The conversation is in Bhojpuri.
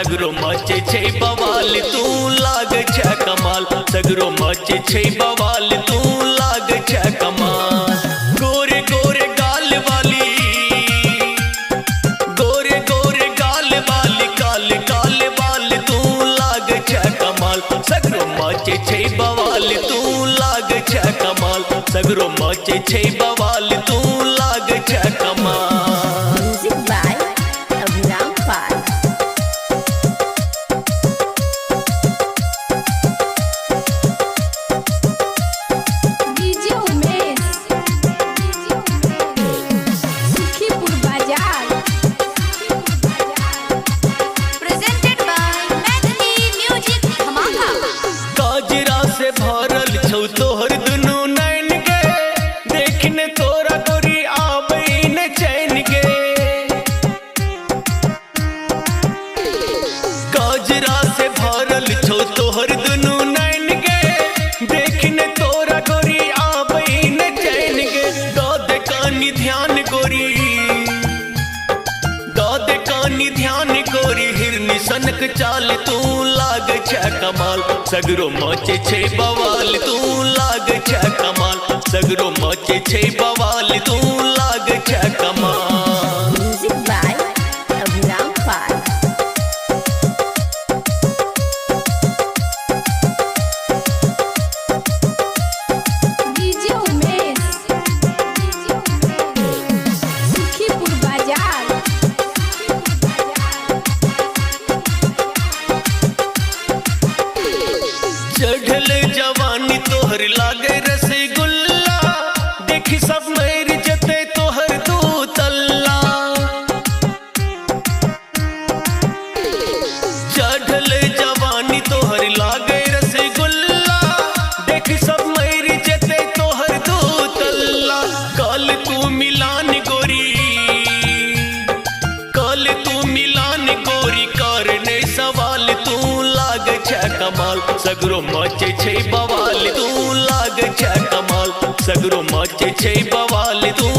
सगरो मचे छे बवाल तू लाग छ कमाल सगरो मचे छे बवाल तू लाग छ कमाल गोरे गोरे गाल वाली गोरे गोरे गाल वाली काले काले बाल तू लाग छ कमाल सगरो मचे छे बवाल तू लाग छ कमाल सगरो मचे छे बवाल तू लाग छ कमाल तोहर दुनू नैन के देखने तोरा गोरी आबई न चैन के काजरा से भरल छौ तोहर दुनू नैन के देखने तोरा गोरी आबई न चैन के दाद कानी ध्यान गोरी दाद कानी ध्यान गोरी हिरनी सनक चाल तू लाग छ कमाल सगरो मचे छे बवाल तू लाग छ कमाल सगरो मचे छे बवाल तू लाग छ कमाल चढ़ल जवानी तोहर लागे रसगुल्ला देखी सब मेर जते तोहर दू तल्ला चढ़ल जवानी तोहर लागे रसगुल्ला देखी सब मेर जते तोहर दू तल्ला कल तू मिलान गोरी कल तू मिलान गोरी करने सवाल तू लाग छ कमाल सगरो मचे छे बवाल तू लाग छ कमाल सगरो मचे छे बवाल तू